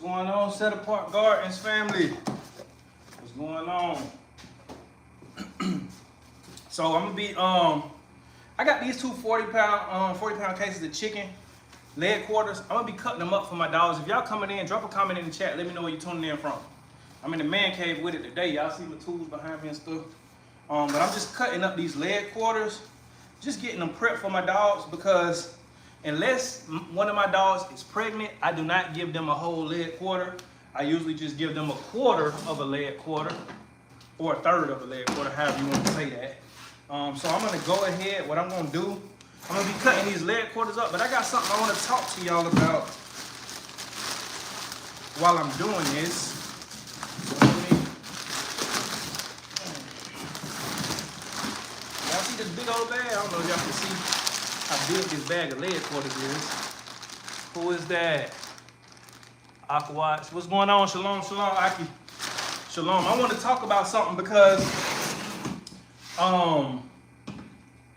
going on, Set Apart Gardens family? What's going on? So I'm gonna be I got these two 40-pound cases of chicken leg quarters. I'm gonna be cutting them up for my dogs. If y'all coming in, drop a comment in the chat. Let me know where you're tuning in from. I'm in the man cave with it today. Y'all see my tools behind me and stuff. But I'm just cutting up these leg quarters, just getting them prepped for my dogs, because unless one of my dogs is pregnant, I do not give them a whole leg quarter. I usually just give them a quarter of a leg quarter, or a third of a leg quarter, however you want to say that. So I'm gonna go ahead, what I'm gonna do, I'm gonna be cutting these leg quarters up, but I got something I wanna talk to y'all about while I'm doing this. Y'all see this big old bag? I don't know if y'all can see how big this bag of leg quarters is. Who is that? Aquawatch. What's going on? Shalom, shalom, Aki. Shalom. I want to talk about something because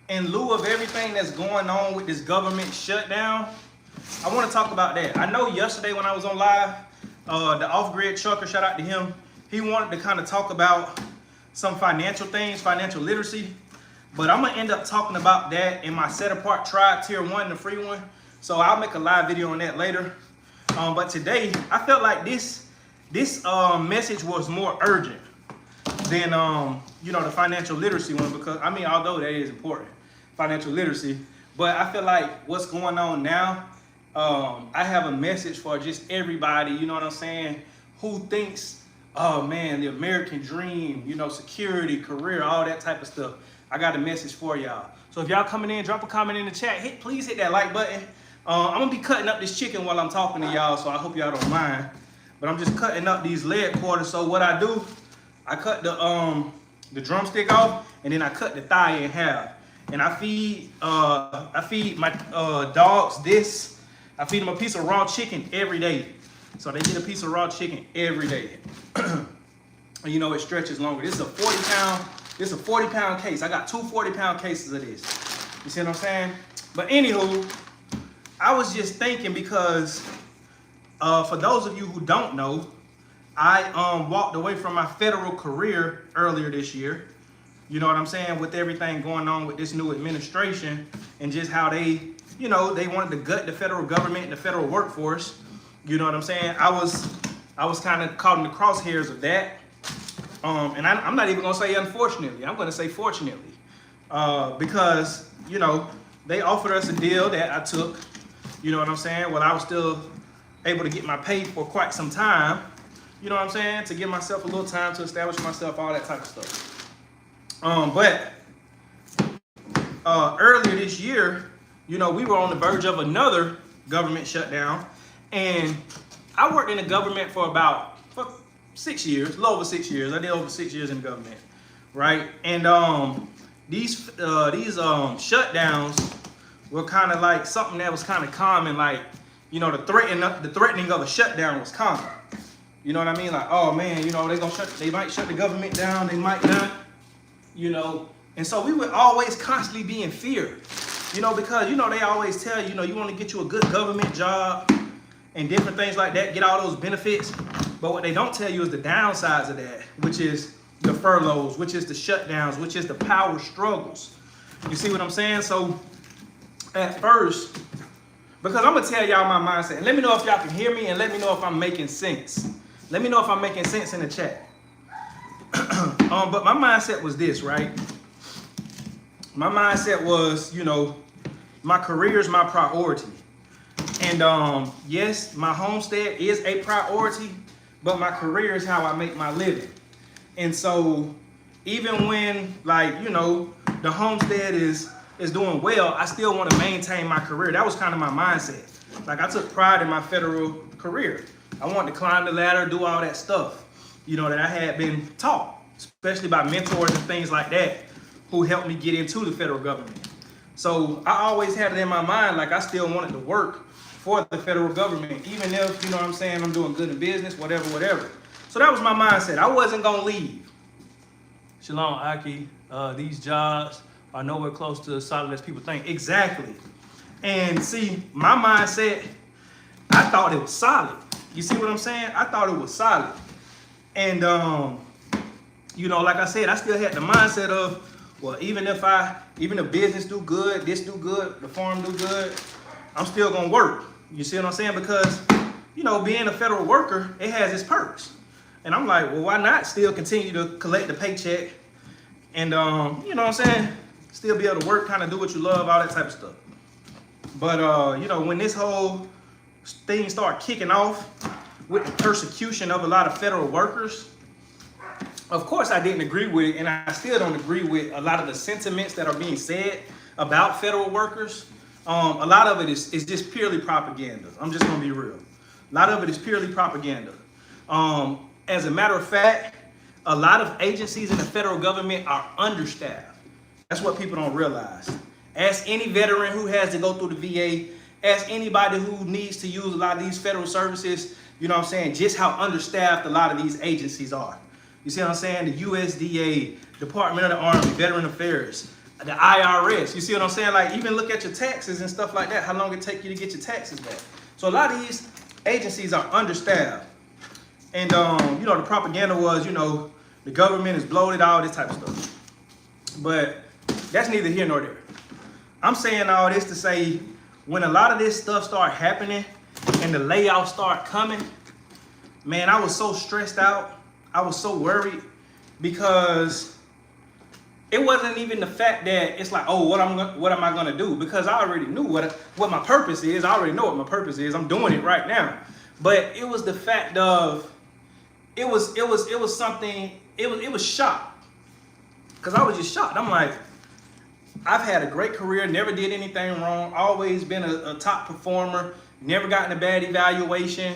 in lieu of everything that's going on with this government shutdown, I want to talk about that. I know yesterday when I was on live, the off-grid trucker, shout out to him, he wanted to kind of talk about some financial things, financial literacy. But I'm gonna end up talking about that in my Set Apart Tribe Tier 1, the free one. So I'll make a live video on that later. But today, I felt like this message was more urgent than the financial literacy one, because I mean, although that is important, financial literacy, but I feel like what's going on now, I have a message for just everybody, you know what I'm saying, who thinks, oh man, the American dream, security, career, all that type of stuff. I got a message for y'all. So if y'all coming in, drop a comment in the chat. Please hit that like button. I'm gonna be cutting up this chicken while I'm talking to y'all, so I hope y'all don't mind. But I'm just cutting up these leg quarters. So what I do, I cut the drumstick off, and then I cut the thigh in half. And I feed my dogs this. I feed them a piece of raw chicken every day. So they get a piece of raw chicken every day. And it stretches longer. This is a 40-pound. This is a 40-pound case. I got two 40-pound cases of this. You see what I'm saying? But anywho, I was just thinking, because for those of you who don't know, I walked away from my federal career earlier this year. You know what I'm saying? With everything going on with this new administration and just how they wanted to gut the federal government and the federal workforce. You know what I'm saying? I was kind of caught in the crosshairs of that. And I'm not even gonna say unfortunately, I'm gonna say fortunately, because, they offered us a deal that I took, you know what I'm saying? Well, I was still able to get my pay for quite some time, you know what I'm saying? To give myself a little time to establish myself, all that type of stuff. But earlier this year, we were on the verge of another government shutdown, and I worked in the government for about 6 years, a little over 6 years. I did over 6 years in the government, right? And these shutdowns were kind of like something that was kind of common, like the threatening of a shutdown was common. You know what I mean? Like, oh man, they might shut the government down, they might not, And so we would always constantly be in fear, because they always tell you, you want to get you a good government job and different things like that, get all those benefits. But what they don't tell you is the downsides of that, which is the furloughs, which is the shutdowns, which is the power struggles. You see what I'm saying? So at first, because I'm going to tell y'all my mindset, and let me know if y'all can hear me, and let me know if I'm making sense. Let me know if I'm making sense in the chat. But my mindset was this, right? My mindset was, my career is my priority. And yes, my homestead is a priority, but my career is how I make my living. And so even when, the homestead is doing well, I still want to maintain my career. That was kind of my mindset. Like, I took pride in my federal career. I wanted to climb the ladder, do all that stuff, that I had been taught, especially by mentors and things like that, who helped me get into the federal government. So I always had it in my mind, like, I still wanted to work for the federal government, even if, I'm doing good in business, whatever. So that was my mindset. I wasn't gonna leave. Shalom, Aki. These jobs are nowhere close to as solid as people think. Exactly. And see, my mindset, I thought it was solid. You see what I'm saying? I thought it was solid. And, you know, like I said, I still had the mindset of, well, even if the business do good, this do good, the farm do good, I'm still going to work. You see what I'm saying? Because, you know, being a federal worker, it has its perks. And I'm like, well, why not still continue to collect the paycheck and, you know what I'm saying, still be able to work, kind of do what you love, all that type of stuff. But, you know, when this whole thing started kicking off with the persecution of a lot of federal workers, of course I didn't agree with it, and I still don't agree with a lot of the sentiments that are being said about federal workers. A lot of it is just purely propaganda. I'm just going to be real. A lot of it is purely propaganda. As a matter of fact, a lot of agencies in the federal government are understaffed. That's what people don't realize. Ask any veteran who has to go through the VA, ask anybody who needs to use a lot of these federal services, you know what I'm saying, just how understaffed a lot of these agencies are. You see what I'm saying? The USDA, Department of the Army, Veteran Affairs, the IRS. You see what I'm saying? Like, even look at your taxes and stuff like that, how long it take you to get your taxes back. So a lot of these agencies are understaffed. And, you know, the propaganda was, you know, the government is bloated, all this type of stuff. But that's neither here nor there. I'm saying all this to say, when a lot of this stuff started happening and the layoffs start coming, man, I was so stressed out. I was so worried because it wasn't even the fact that it's like, oh, what am I gonna do? Because I already knew what my purpose is. I already know what my purpose is. I'm doing it right now. But it was the fact of it was something. It was shock, because I was just shocked. I'm like, I've had a great career, never did anything wrong, always been a top performer, never gotten a bad evaluation,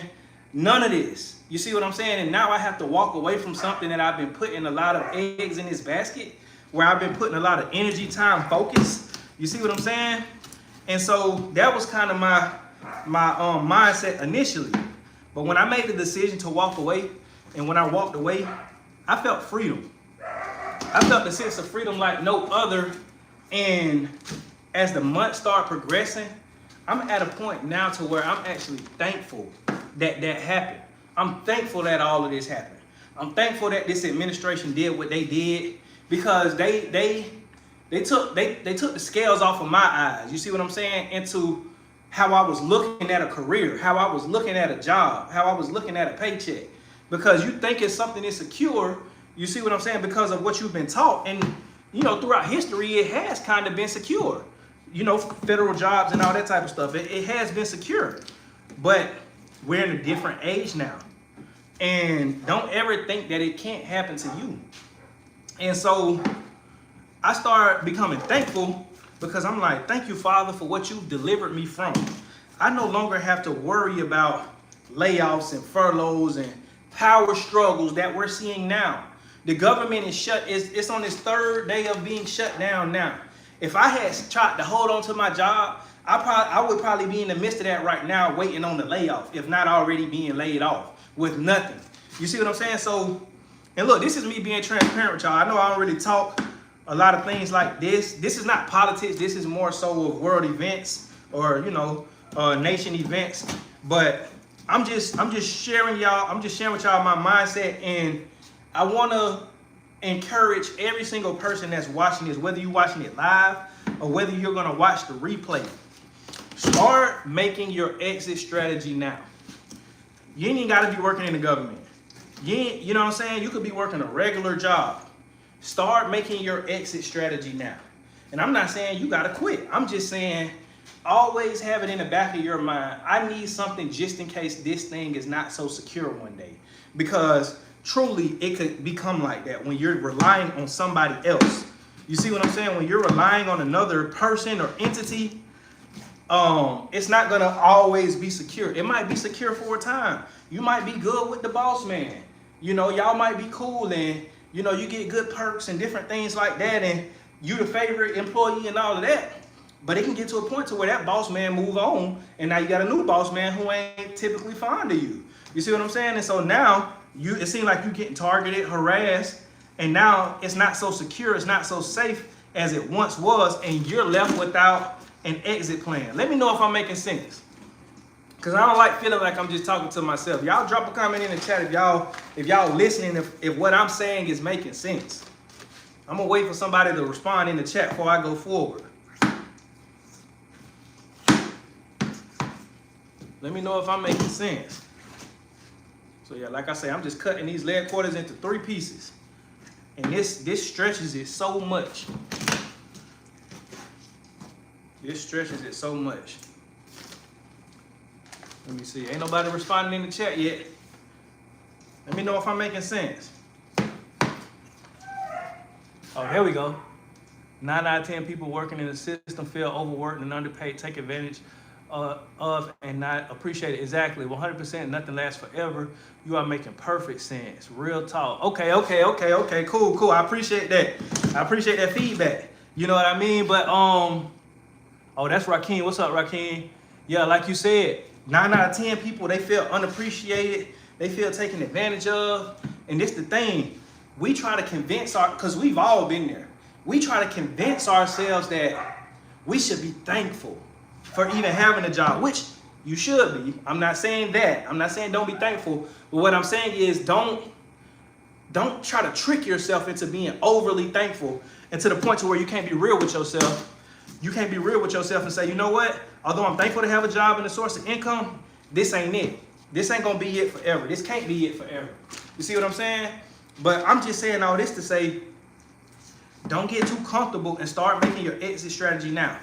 none of this. You see what I'm saying? And now I have to walk away from something that I've been putting a lot of eggs in this basket, where I've been putting a lot of energy, time, focus. You see what I'm saying? And so that was kind of my mindset initially. But when I made the decision to walk away, and when I walked away, I felt freedom. I felt the sense of freedom like no other. And as the months start progressing, I'm at a point now to where I'm actually thankful that that happened. I'm thankful that all of this happened. I'm thankful that this administration did what they did, because they took the scales off of my eyes. You see what I'm saying? Into how I was looking at a career, how I was looking at a job, how I was looking at a paycheck. Because you think it's something that's secure, you see what I'm saying, because of what you've been taught. And you know, throughout history, it has kind of been secure. You know, federal jobs and all that type of stuff. It has been secure. But we're in a different age now. And don't ever think that it can't happen to you. And so I started becoming thankful, because I'm like, thank you, Father, for what you've delivered me from. I no longer have to worry about layoffs and furloughs and power struggles that we're seeing now. The government is it's on its third day of being shut down now. If I had tried to hold on to my job, I would probably be in the midst of that right now, waiting on the layoff, if not already being laid off with nothing. You see what I'm saying? So, and look, this is me being transparent with y'all. I know I don't really talk a lot of things like this. This is not politics. This is more so of world events, or, you know, nation events. But I'm just sharing y'all. I'm just sharing with y'all my mindset, and I want to encourage every single person that's watching this, whether you're watching it live or whether you're going to watch the replay. Start making your exit strategy now. You ain't even got to be working in the government. You know what I'm saying? You could be working a regular job. Start making your exit strategy now. And I'm not saying you got to quit. I'm just saying always have it in the back of your mind. I need something just in case this thing is not so secure one day. Because truly, it could become like that when you're relying on somebody else. You see what I'm saying? When you're relying on another person or entity, it's not going to always be secure. It might be secure for a time. You might be good with the boss man. You know, y'all might be cool, and, you know, you get good perks and different things like that, and you the favorite employee and all of that. But it can get to a point to where that boss man move on, and now you got a new boss man who ain't typically fond of you. You see what I'm saying? And so now it seems like you're getting targeted, harassed, and now it's not so secure, it's not so safe as it once was, and you're left without an exit plan. Let me know if I'm making sense. Cause I don't like feeling like I'm just talking to myself. Y'all drop a comment in the chat if y'all listening, if what I'm saying is making sense. I'm gonna wait for somebody to respond in the chat before I go forward. Let me know if I'm making sense. So yeah, like I say, I'm just cutting these leg quarters into 3 pieces. And this stretches it so much. This stretches it so much. Let me see. Ain't nobody responding in the chat yet. Let me know if I'm making sense. Oh, here we go. 9 out of 10 people working in the system feel overworked and underpaid, take advantage of and not appreciate it. Exactly. 100%. Nothing lasts forever. You are making perfect sense. Real talk. Okay. Cool. I appreciate that. I appreciate that feedback. You know what I mean? But oh, that's Rakeem. What's up, Rakeem? Yeah, like you said, 9 out of 10 people, they feel unappreciated. They feel taken advantage of. And this the thing. We try to convince because we've all been there. We try to convince ourselves that we should be thankful for even having a job, which you should be. I'm not saying that. I'm not saying don't be thankful. But what I'm saying is don't try to trick yourself into being overly thankful and to the point to where you can't be real with yourself. You can't be real with yourself and say, you know what? Although I'm thankful to have a job and a source of income, this ain't it. This ain't gonna be it forever. This can't be it forever. You see what I'm saying? But I'm just saying all this to say, don't get too comfortable and start making your exit strategy now.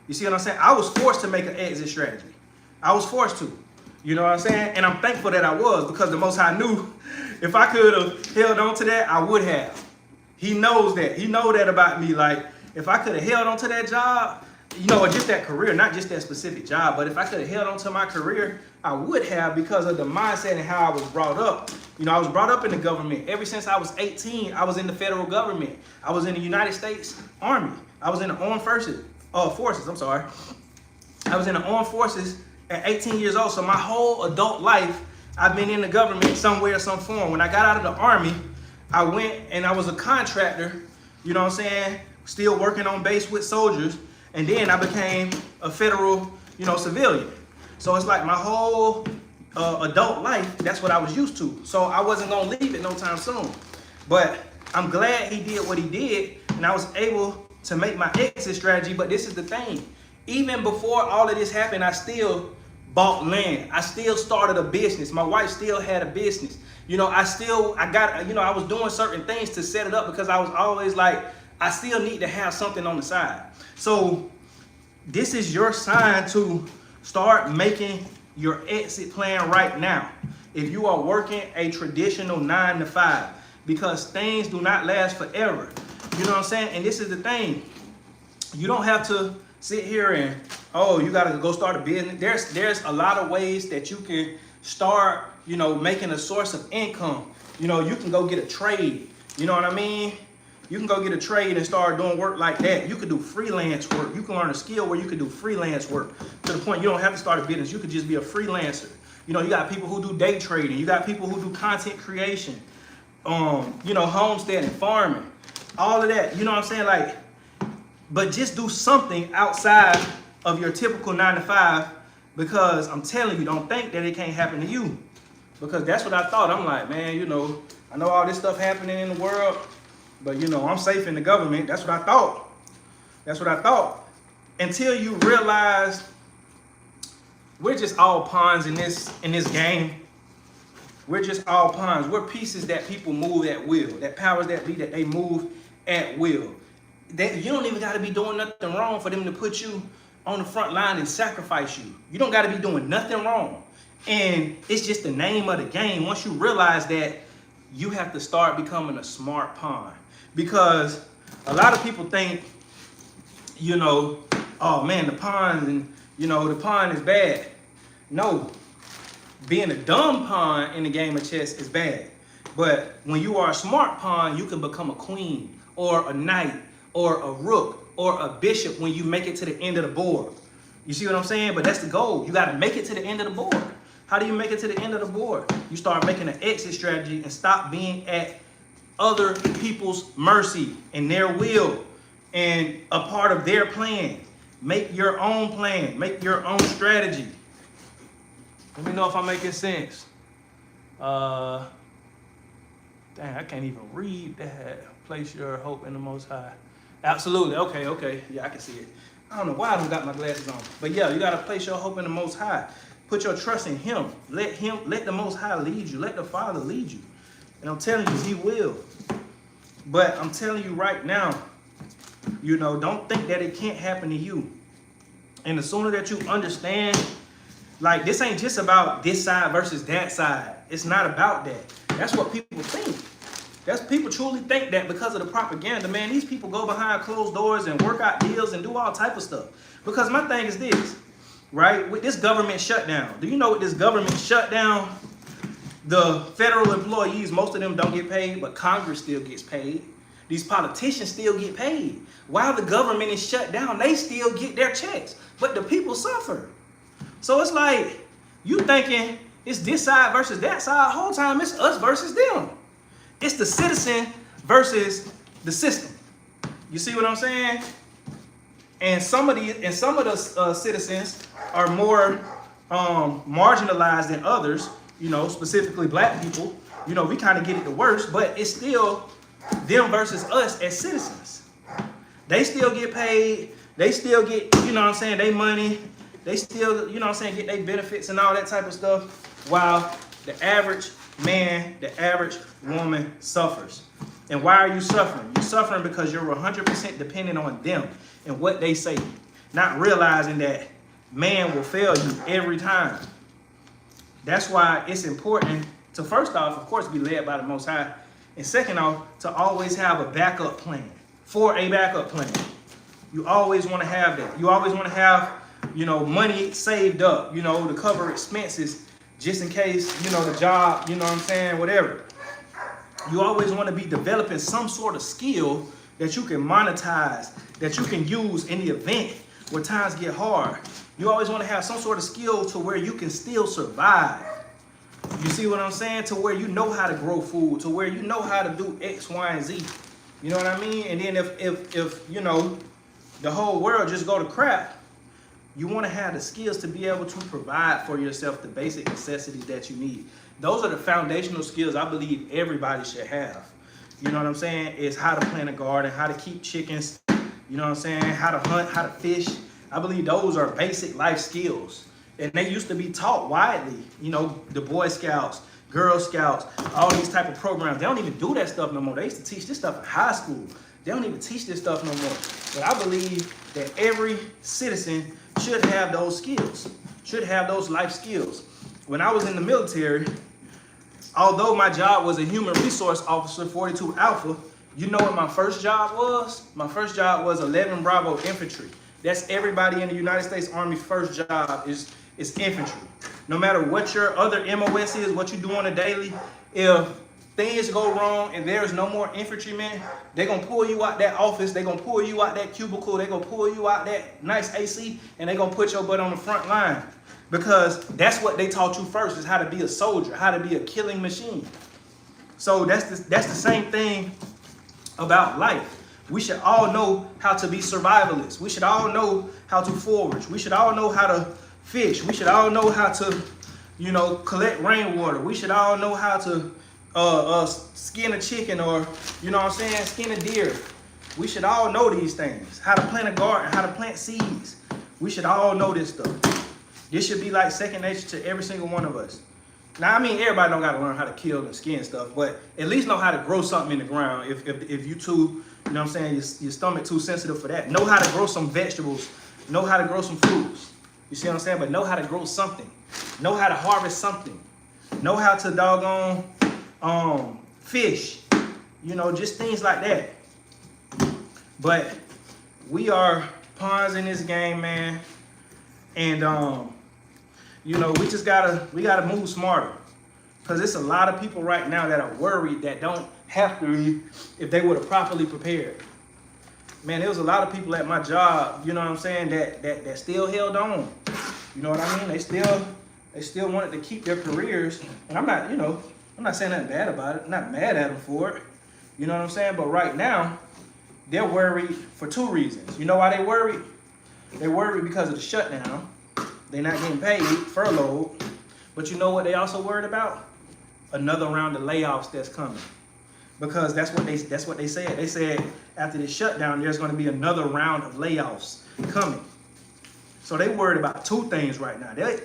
You see what I'm saying? I was forced to make an exit strategy. I was forced to. You know what I'm saying? And I'm thankful that I was, because the Most High knew if I could have held on to that, I would have. He knows that. He knows that about me. Like, if I could have held on to that job, you know, or just that career, not just that specific job, but if I could have held on to my career, I would have, because of the mindset and how I was brought up. You know, I was brought up in the government. Ever since I was 18, I was in the federal government. I was in the United States Army. I was in the armed forces. I was in the armed forces at 18 years old. So my whole adult life, I've been in the government somewhere, some form. When I got out of the Army, I went and I was a contractor, you know what I'm saying? Still working on base with soldiers. And then I became a federal, you know, civilian. So it's like my whole adult life, that's what I was used to. So I wasn't gonna leave it no time soon. But I'm glad he did what he did, and I was able to make my exit strategy. But this is the thing. Even before all of this happened, I still bought land. I still started a business. My wife still had a business. You know, I was doing certain things to set it up, because I was always like, I still need to have something on the side. So this is your sign to start making your exit plan right now. If you are working a traditional 9 to 5, because things do not last forever. You know what I'm saying? And this is the thing. You don't have to sit here and, oh, you got to go start a business. There's a lot of ways that you can start, you know, making a source of income. You know, you can go get a trade. You know what I mean? You can go get a trade and start doing work like that. You could do freelance work. You can learn a skill where you can do freelance work to the point you don't have to start a business. You could just be a freelancer. You know, you got people who do day trading. You got people who do content creation, you know, homesteading, farming, all of that. You know what I'm saying? Like, but just do something outside of your typical 9 to 5, because I'm telling you, don't think that it can't happen to you, because that's what I thought. I'm like, man, you know, I know all this stuff happening in the world, but, you know, I'm safe in the government. That's what I thought. That's what I thought. Until you realize we're just all pawns in this game. We're just all pawns. We're pieces that people move at will. That powers that be, that they move at will. You don't even got to be doing nothing wrong for them to put you on the front line and sacrifice you. You don't got to be doing nothing wrong. And it's just the name of the game. Once you realize that, you have to start becoming a smart pawn. Because a lot of people think, you know, oh man, the pawn, and you know, the pawn is bad. No, being a dumb pawn in the game of chess is bad. But when you are a smart pawn, you can become a queen or a knight or a rook or a bishop when you make it to the end of the board. You see what I'm saying? But that's the goal. You got to make it to the end of the board. How do you make it to the end of the board? You start making an exit strategy and stop being at other people's mercy and their will and a part of their plan. Make your own plan. Make your own strategy. Let me know if I'm making sense. Dang, I can't even read that. Place your hope in the Most High. Absolutely. Okay. Yeah, I can see it. I don't know why I don't got my glasses on. But yeah, you got to place your hope in the Most High. Put your trust in him. Let the Most High lead you. Let the Father lead you. And I'm telling you, he will. But I'm telling you right now, you know, don't think that it can't happen to you. And the sooner that you understand, like, this ain't just about this side versus that side. It's not about that. That's what people think. People truly think that because of the propaganda, man. These people go behind closed doors and work out deals and do all type of stuff. Because my thing is this, right? With this government shutdown, do you know with this government shutdown, the federal employees, most of them don't get paid, but Congress still gets paid. These politicians still get paid. While the government is shut down, they still get their checks, but the people suffer. So it's like, you thinking it's this side versus that side. The whole time it's us versus them. It's the citizen versus the system. You see what I'm saying? And some of the citizens are more marginalized than others. You know, specifically black people. You know, we kind of get it the worst, but it's still them versus us as citizens. They still get paid. They still get, you know what I'm saying, they money. They still, you know what I'm saying, get their benefits and all that type of stuff. While the average man, the average woman suffers. And why are you suffering? You're suffering because you're 100% dependent on them and what they say. Not realizing that man will fail you every time. That's why it's important to, first off, of course, be led by the Most High. And second off, to always have a backup plan. For a backup plan. You always want to have that. You always want to have, you know, money saved up, you know, to cover expenses just in case, you know, the job, you know what I'm saying, whatever. You always want to be developing some sort of skill that you can monetize, that you can use in the event where times get hard. You always want to have some sort of skill to where you can still survive. You see what I'm saying? To where you know how to grow food, to where you know how to do X, Y, and Z. You know what I mean? And then if you know, the whole world just go to crap, you want to have the skills to be able to provide for yourself the basic necessities that you need. Those are the foundational skills I believe everybody should have. You know what I'm saying? Is how to plant a garden, how to keep chickens, you know what I'm saying? How to hunt, how to fish. I believe those are basic life skills. And they used to be taught widely. You know, the Boy Scouts, Girl Scouts, all these type of programs. They don't even do that stuff no more. They used to teach this stuff in high school. They don't even teach this stuff no more. But I believe that every citizen should have those skills, should have those life skills. When I was in the military, although my job was a human resource officer, 42 Alpha, you know what my first job was? My first job was 11 Bravo Infantry. That's everybody in the United States Army first job is infantry. No matter what your other MOS is, what you do on a daily, if things go wrong and there's no more infantrymen, they're going to pull you out that office, they're going to pull you out that cubicle, they're going to pull you out that nice AC, and they're going to put your butt on the front line. Because that's what they taught you first, is how to be a soldier, how to be a killing machine. So that's the same thing about life. We should all know how to be survivalists. We should all know how to forage. We should all know how to fish. We should all know how to, you know, collect rainwater. We should all know how to skin a chicken, or, you know what I'm saying, skin a deer. We should all know these things. How to plant a garden, how to plant seeds. We should all know this stuff. This should be like second nature to every single one of us. Now, I mean, everybody don't got to learn how to kill and skin stuff, but at least know how to grow something in the ground. If you too, you know what I'm saying, your stomach too sensitive for that. Know how to grow some vegetables. Know how to grow some fruits. You see what I'm saying? But know how to grow something. Know how to harvest something. Know how to doggone fish. You know, just things like that. But we are pawns in this game, man. And you know, we gotta move smarter. Because it's a lot of people right now that are worried that don't have to be if they would have properly prepared. Man, there was a lot of people at my job, you know what I'm saying, that still held on. You know what I mean? They still wanted to keep their careers. And I'm not saying nothing bad about it. I'm not mad at them for it. You know what I'm saying? But right now, they're worried for two reasons. You know why they worried? They're worried because of the shutdown. They're not getting paid, furloughed. But you know what they also worried about? Another round of layoffs that's coming. Because that's what they said. They said after this shutdown, there's going to be another round of layoffs coming. So they worried about two things right now. They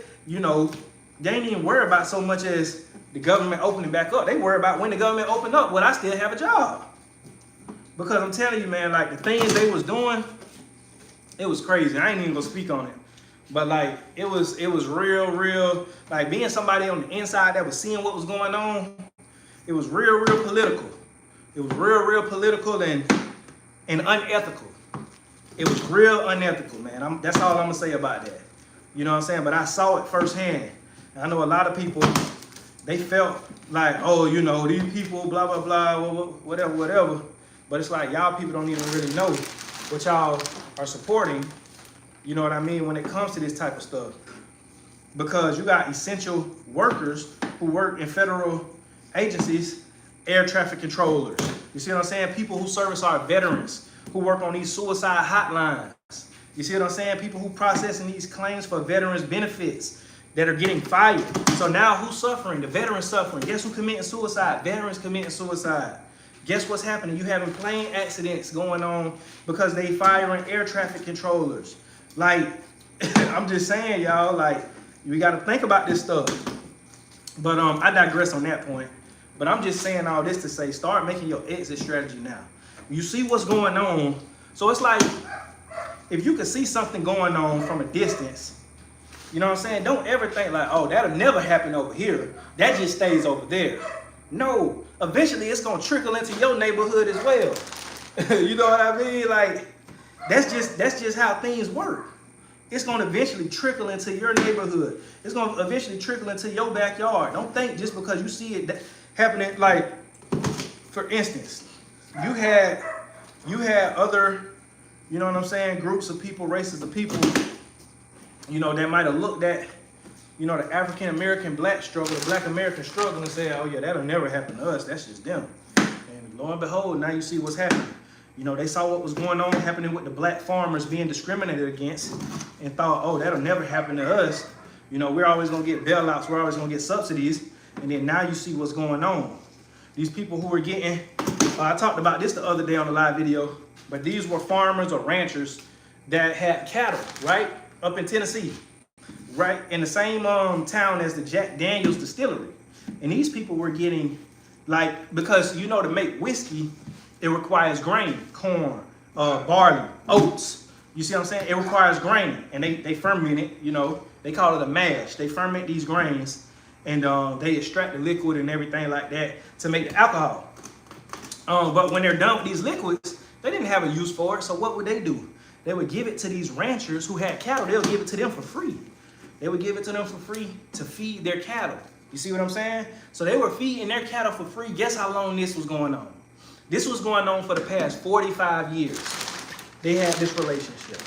ain't even worried about so much as the government opening back up. They worry about when the government open up, will I still have a job? Because I'm telling you, man, like the things they was doing, it was crazy. I ain't even gonna speak on it. But like it was real, like being somebody on the inside that was seeing what was going on, it was real political. It was real political and unethical. It was real unethical, man. That's all I'm gonna say about that. You know what I'm saying? But I saw it firsthand. I know a lot of people, they felt like, oh, these people, blah, blah, blah, whatever. But it's like y'all people don't even really know what y'all are supporting, you know what I mean, when it comes to this type of stuff. Because you got essential workers who work in federal agencies, air traffic controllers. You see what I'm saying? People who service our veterans, who work on these suicide hotlines. You see what I'm saying? People who processing these claims for veterans benefits that are getting fired. So now who's suffering? The veterans suffering. Guess who committing suicide? Veterans committing suicide. Guess what's happening? You having plane accidents going on because they firing air traffic controllers. Like, I'm just saying, y'all, like, we got to think about this stuff. But I digress on that point. But I'm just saying all this to say, start making your exit strategy now. You see what's going on. So it's like, if you can see something going on from a distance, you know what I'm saying? Don't ever think like, oh, that'll never happen over here. That just stays over there. No, eventually it's gonna trickle into your neighborhood as well. You know what I mean? Like, that's just how things work. It's gonna eventually trickle into your neighborhood. It's gonna eventually trickle into your backyard. Don't think just because you see it happening. Like, for instance, you had other, you know what I'm saying, groups of people, races of people, that might have looked at, the African American black struggle, the Black American struggle, and say, oh yeah, that'll never happen to us. That's just them. And lo and behold, now you see what's happening. They saw what was going on happening with the black farmers being discriminated against and thought, oh, that'll never happen to us. We're always going to get bailouts. We're always going to get subsidies. And then now you see what's going on. These people who are getting, I talked about this the other day on the live video, but these were farmers or ranchers that had cattle, right? Up in Tennessee, right? In the same town as the Jack Daniels distillery. And these people were getting, like, because, to make whiskey, it requires grain, corn, barley, oats. You see what I'm saying? It requires grain. And they ferment it, they call it a mash. They ferment these grains and they extract the liquid and everything like that to make the alcohol. But when they're done with these liquids, they didn't have a use for it. So what would they do? They would give it to these ranchers who had cattle. They'll give it to them for free. They would give it to them for free to feed their cattle. You see what I'm saying? So they were feeding their cattle for free. Guess how long this was going on? This was going on for the past 45 years. They had this relationship.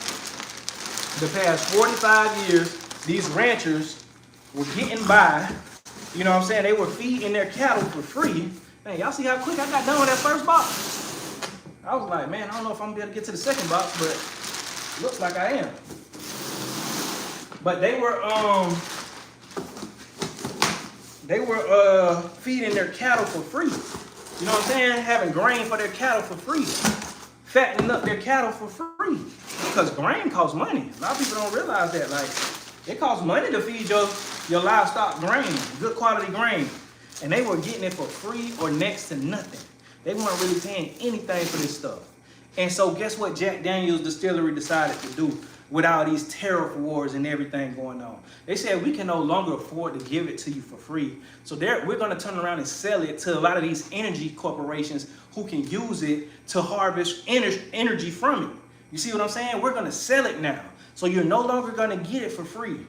The past 45 years, these ranchers were getting by. You know what I'm saying? They were feeding their cattle for free. Man, y'all see how quick I got done with that first box? I was like, man, I don't know if I'm going to be able to get to the second box, but looks like I am. But they were feeding their cattle for free. You know what I'm saying? Having grain for their cattle for free. Fattening up their cattle for free. Because grain costs money. A lot of people don't realize that. Like, it costs money to feed your livestock grain, good quality grain. And they were getting it for free or next to nothing. They weren't really paying anything for this stuff. And so guess what Jack Daniels Distillery decided to do with all these tariff wars and everything going on? They said, we can no longer afford to give it to you for free. So we're going to turn around and sell it to a lot of these energy corporations who can use it to harvest energy from it. You see what I'm saying? We're going to sell it now. So you're no longer going to get it for free.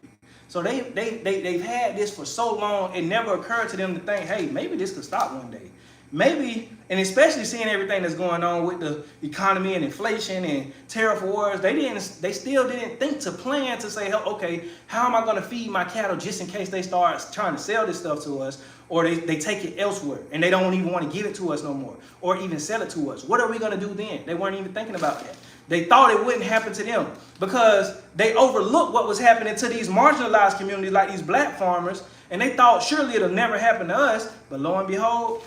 So they've had this for so long, it never occurred to them to think, hey, maybe this could stop one day. Maybe, and especially seeing everything that's going on with the economy and inflation and tariff wars, they still didn't think to plan to say, okay, how am I going to feed my cattle just in case they start trying to sell this stuff to us, or they take it elsewhere and they don't even want to give it to us no more, or even sell it to us. What are we going to do then? They weren't even thinking about that. They thought it wouldn't happen to them because they overlooked what was happening to these marginalized communities like these black farmers And they thought surely it'll never happen to us, but lo and behold,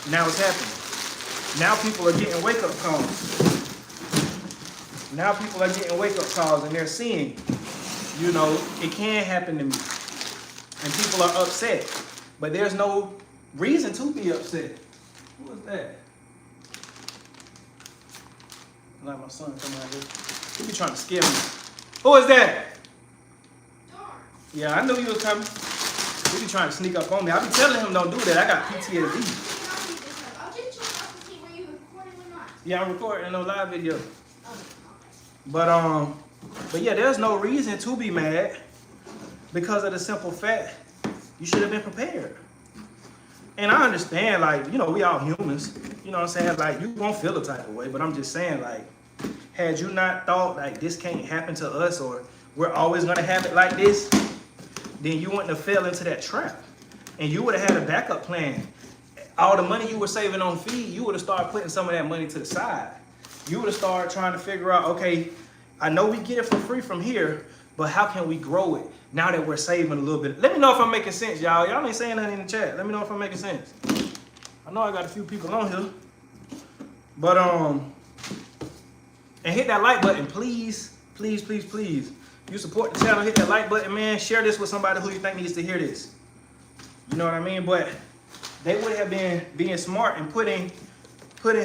now it's happening. Now people are getting wake-up calls. Now people are getting wake-up calls and they're seeing, you know, it can happen to me. And people are upset. But there's no reason to be upset. Who is that? Like my son coming out here. He be trying to scare me. Who is that? Yeah, I knew you was coming. He be trying to sneak up on me. I be telling him don't do that. I got PTSD. Yeah, I'm recording no live video. But yeah, there's no reason to be mad because of the simple fact you should have been prepared. And I understand, like, you know, we all humans. You know what I'm saying? Like, you won't feel the type of way, but I'm just saying, like, had you not thought, like, this can't happen to us or we're always going to have it like this, then you wouldn't have fell into that trap. And you would have had a backup plan. All the money you were saving on feed, you would have started putting some of that money to the side. You would have started trying to figure out, okay, I know we get it for free from here, but how can we grow it now that we're saving a little bit? Let me know if I'm making sense, y'all. Y'all ain't saying nothing in the chat. Let me know if I'm making sense. I know I got a few people on here. But, and hit that like button, please. Please, please, please. You support the channel, hit that like button, man. Share this with somebody who you think needs to hear this. You know what I mean? But they would have been being smart and putting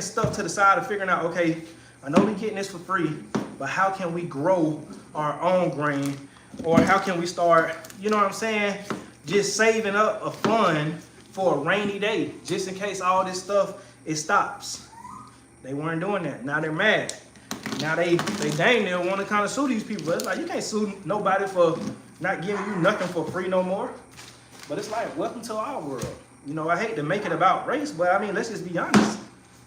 stuff to the side of figuring out, okay, I know we're getting this for free, but how can we grow our own grain? Or how can we start, you know what I'm saying, just saving up a fund for a rainy day, just in case all this stuff, it stops. They weren't doing that. Now they're mad. Now they dang near want to kind of sue these people. It's like, you can't sue nobody for not giving you nothing for free no more. But it's like, welcome to our world. You know, I hate to make it about race, but I mean, let's just be honest.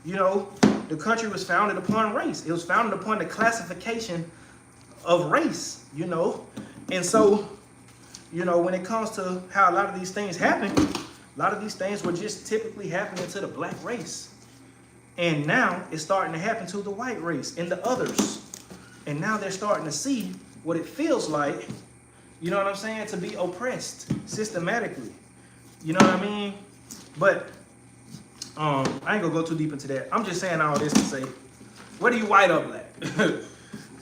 You know, the country was founded upon race. It was founded upon the classification of race, you know. And so, you know, when it comes to how a lot of these things happen, a lot of these things were just typically happening to the black race. And now it's starting to happen to the white race and the others. And now they're starting to see what it feels like, you know what I'm saying, to be oppressed systematically. You know what I mean? But I ain't gonna go too deep into that. I'm just saying all this to say, whether you white or black,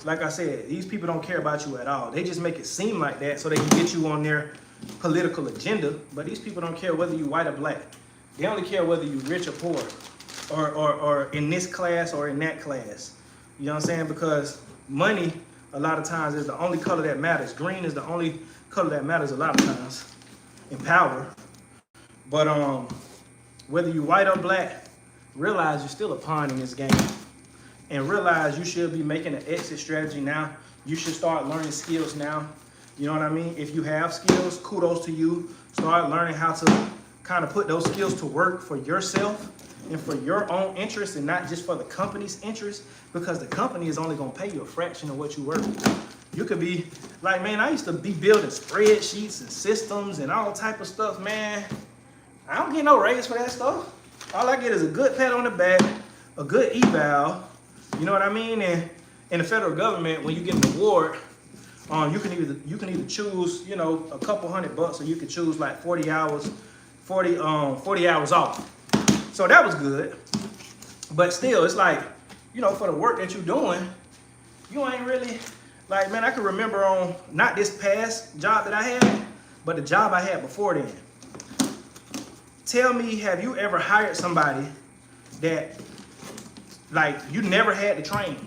like I said, these people don't care about you at all. They just make it seem like that so they can get you on their political agenda. But these people don't care whether you white or black. They only care whether you rich or poor, or in this class or in that class. You know what I'm saying? Because money, a lot of times, is the only color that matters. Green is the only color that matters a lot of times in power. But whether you white or black, realize you're still a pawn in this game. And realize you should be making an exit strategy now. You should start learning skills now. You know what I mean? If you have skills, kudos to you. Start learning how to kind of put those skills to work for yourself and for your own interest and not just for the company's interest, because the company is only going to pay you a fraction of what you work. You could be like, man, I used to be building spreadsheets and systems and all type of stuff, man. I don't get no raise for that stuff. All I get is a good pat on the back, a good eval. You know what I mean? And in the federal government, when you get an award, you can either choose, you know, a couple $100, or you could choose like 40 hours off. So that was good. But still, it's like, you know, for the work that you're doing, you ain't really, like, man, I can remember on not this past job that I had, but the job I had before then. Tell me, have you ever hired somebody that, like, you never had to train?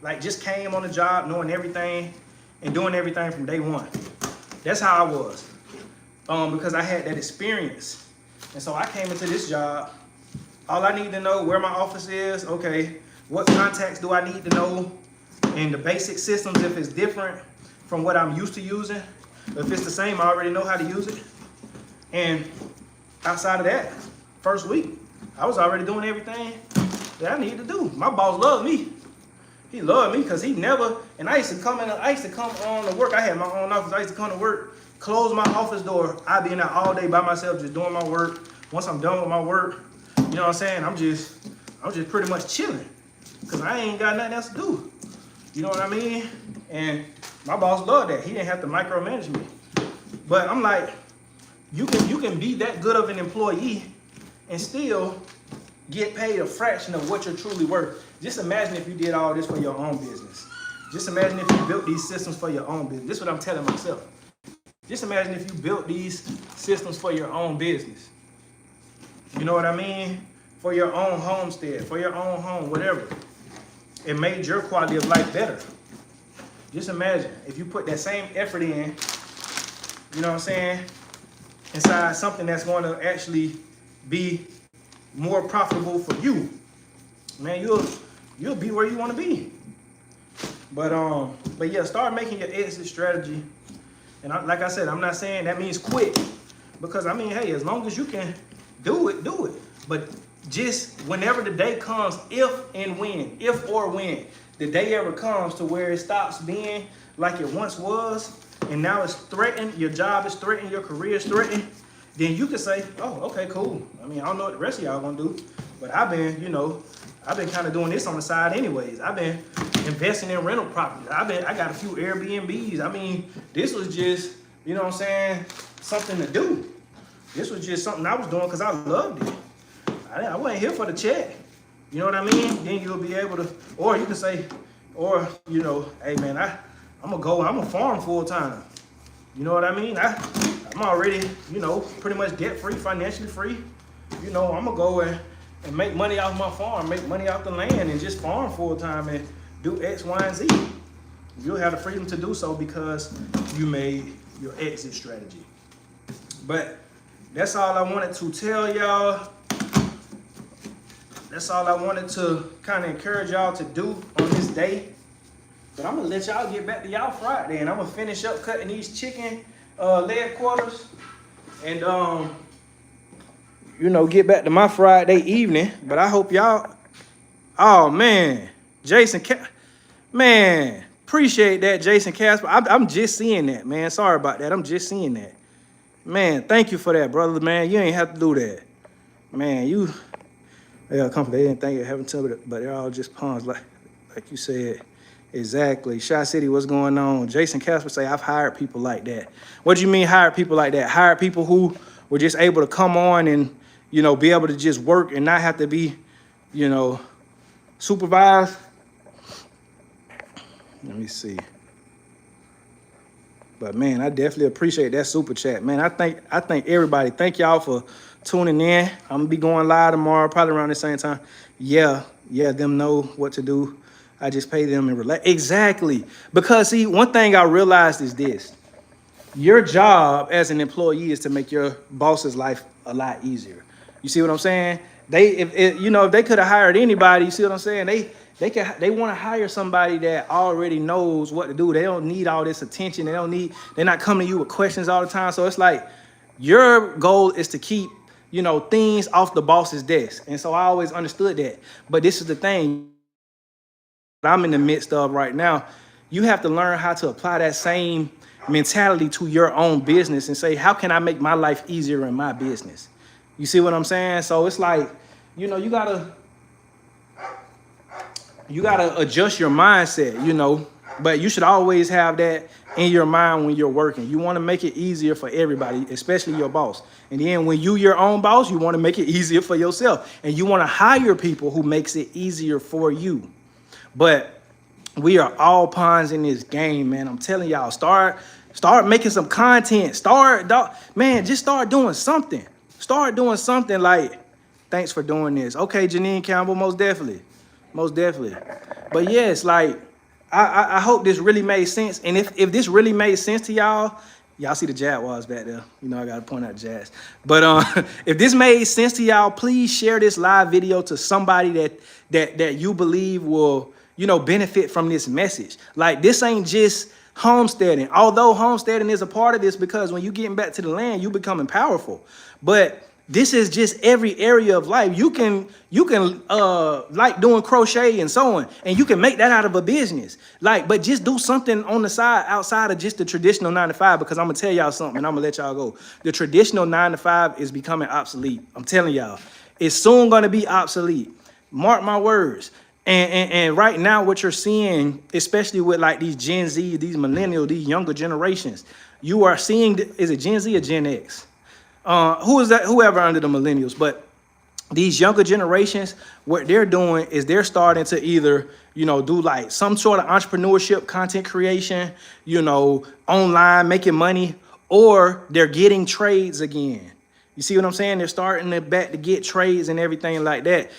Like, just came on the job knowing everything and doing everything from day one. That's how I was. Because I had that experience. And so I came into this job. All I need to know where my office is, okay, what contacts do I need to know, and the basic systems, if it's different from what I'm used to using. If it's the same, I already know how to use it. And outside of that, first week, I was already doing everything that I needed to do. My boss loved me. He loved me because he never, and I used to come on to work. I had my own office. I used to come to work, close my office door. I'd be in there all day by myself, just doing my work. Once I'm done with my work, you know what I'm saying, I'm just pretty much chilling because I ain't got nothing else to do. You know what I mean? And my boss loved that. He didn't have to micromanage me. But I'm like, You can be that good of an employee and still get paid a fraction of what you're truly worth. Just imagine if you did all this for your own business. Just imagine if you built these systems for your own business. This is what I'm telling myself. Just imagine if you built these systems for your own business. You know what I mean? For your own homestead, for your own home, whatever. It made your quality of life better. Just imagine if you put that same effort in, you know what I'm saying, inside something that's going to actually be more profitable for you. Man, you'll be where you want to be. But yeah, start making your exit strategy. And like I said, I'm not saying that means quit, because I mean, hey, as long as you can do it, do it. But just whenever the day comes, if or when the day ever comes to where it stops being like it once was, and now it's threatened, your job is threatened, your career is threatened, then you can say, oh, okay, cool. I mean, I don't know what the rest of y'all gonna do, but I've been kind of doing this on the side anyways. I've been investing in rental properties. I got a few Airbnbs. I mean, this was just, you know what I'm saying, something to do. This was just something I was doing because I loved it. I wasn't here for the check. You know what I mean? Then you'll be able to, or you can say, or, you know, hey man, I'm gonna farm full time. You know what I mean? I'm already, you know, pretty much debt free, financially free. You know, I'm gonna go and make money off my farm, make money off the land, and just farm full time and do X, Y, and Z. You'll have the freedom to do so because you made your exit strategy. But that's all I wanted to tell y'all. That's all I wanted to kind of encourage y'all to do on this day. But I'm gonna let y'all get back to y'all Friday, and I'm gonna finish up cutting these chicken leg quarters, and you know, get back to my Friday evening. But I hope y'all, oh man, man, appreciate that, Jason Casper. I'm just seeing that, man. Sorry about that. I'm just seeing that. Man, thank you for that, brother, man. You ain't have to do that. Man, they didn't think it happened to me, but they're all just pawns, like you said. Exactly. Shot City, what's going on? Jason Casper say, I've hired people like that. What do you mean hired people like that? Hired people who were just able to come on and, you know, be able to just work and not have to be, you know, supervised. Let me see. But man, I definitely appreciate that super chat, man. I think everybody, thank y'all for tuning in. I'm gonna be going live tomorrow, probably around the same time. Yeah, them know what to do. I just pay them and relax. Exactly. Because see, one thing I realized is this. Your job as an employee is to make your boss's life a lot easier. You see what I'm saying? If they could have hired anybody, you see what I'm saying? They want to hire somebody that already knows what to do. They don't need all this attention. They're not coming to you with questions all the time. So it's like your goal is to keep, you know, things off the boss's desk. And so I always understood that. But this is the thing I'm in the midst of right now. You have to learn how to apply that same mentality to your own business and say, how can I make my life easier in my business? You see what I'm saying? So it's like, you know, you gotta adjust your mindset, you know, but you should always have that in your mind when you're working. You want to make it easier for everybody, especially your boss. And then when you're your own boss, you want to make it easier for yourself. And you want to hire people who makes it easier for you. But we are all pawns in this game, man. I'm telling y'all, start making some content. Just start doing something. Start doing something like, thanks for doing this. Okay, Janine Campbell, most definitely. But yes, like, I hope this really made sense. And if this really made sense to y'all see the Jaguars back there. You know, I got to point out Jazz. But if this made sense to y'all, please share this live video to somebody that you believe will, you know, benefit from this message. Like, this ain't just homesteading. Although homesteading is a part of this, because when you getting back to the land, you becoming powerful. But this is just every area of life. You can like doing crochet and sewing, and you can make that out of a business. Like, but just do something on the side outside of just the traditional 9 to 5, because I'm gonna tell y'all something and I'm gonna let y'all go. The traditional 9 to 5 is becoming obsolete. I'm telling y'all, it's soon gonna be obsolete. Mark my words. And right now, what you're seeing, especially with like these Gen Z, these millennials, these younger generations, you are seeing, is it Gen Z or Gen X? Who is that? Whoever under the millennials, but these younger generations, what they're doing is they're starting to either, do like some sort of entrepreneurship, content creation, online making money, or they're getting trades again. You see what I'm saying? They're starting to get trades and everything like that.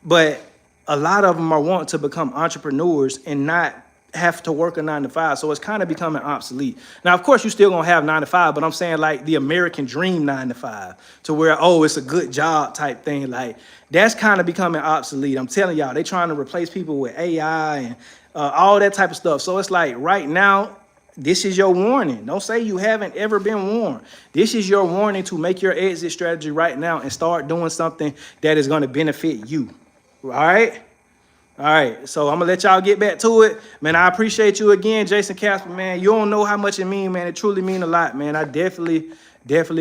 But a lot of them are wanting to become entrepreneurs and not have to work a 9 to 5. So it's kind of becoming obsolete. Now, of course, you still gonna have 9 to 5, but I'm saying like the American dream 9 to 5 to where, oh, it's a good job type thing. Like that's kind of becoming obsolete. I'm telling y'all, they trying to replace people with AI and all that type of stuff. So it's like right now, this is your warning. Don't say you haven't ever been warned. This is your warning to make your exit strategy right now and start doing something that is going to benefit you. All right? All right, so I'm going to let y'all get back to it. Man, I appreciate you again, Jason Casper, man. You don't know how much it means, man. It truly means a lot, man. I definitely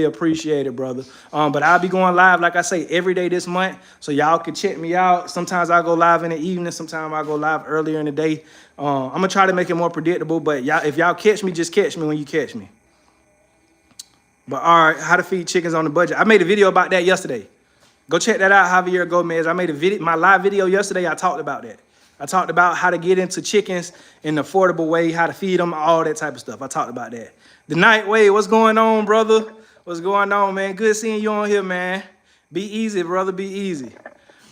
appreciate it, brother. But I'll be going live, like I say, every day this month, so y'all can check me out. Sometimes I go live in the evening. Sometimes I go live earlier in the day. I'm going to try to make it more predictable, but y'all, if y'all catch me, just catch me when you catch me. But all right, how to feed chickens on the budget. I made a video about that yesterday. Go check that out, Javier Gomez. I made a video, my live video yesterday. I talked about that. I talked about how to get into chickens in an affordable way, how to feed them, all that type of stuff. I talked about that. The Night Wave, what's going on, brother? What's going on, man? Good seeing you on here, man. Be easy, brother. Be easy.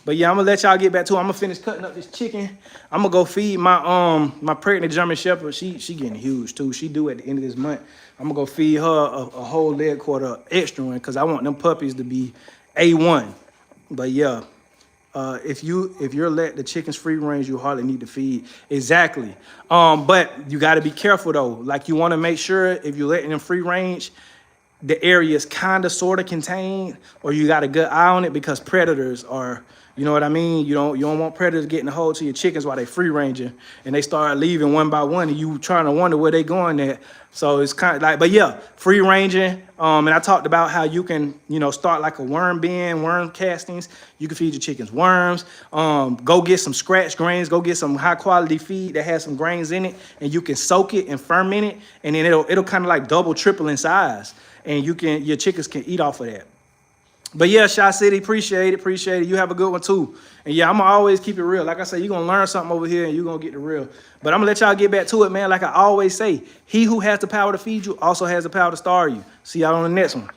But yeah, I'm gonna let y'all get back to it. I'm gonna finish cutting up this chicken. I'm gonna go feed my my pregnant German Shepherd. She getting huge too. She due at the end of this month. I'm gonna go feed her a whole leg quarter extra one because I want them puppies to be A1. But yeah, if you're let the chickens free range, you hardly need to feed. Exactly. But you got to be careful though. Like you want to make sure if you're letting them free range, the area is kind of sort of contained, or you got a good eye on it because predators are. You know what I mean? You don't want predators getting a hold to your chickens while they free ranging and they start leaving one by one and you trying to wonder where they going at. So it's kind of like, but yeah, free ranging. And I talked about how you can, start like a worm bin, worm castings. You can feed your chickens worms. Go get some scratch grains. Go get some high quality feed that has some grains in it, and you can soak it and ferment it, and then it'll kind of like double, triple in size, and your chickens can eat off of that. But yeah, Shy City, appreciate it. You have a good one too. And yeah, I'm going to always keep it real. Like I say, you're going to learn something over here and you're going to get the real. But I'm going to let y'all get back to it, man. Like I always say, he who has the power to feed you also has the power to starve you. See y'all on the next one.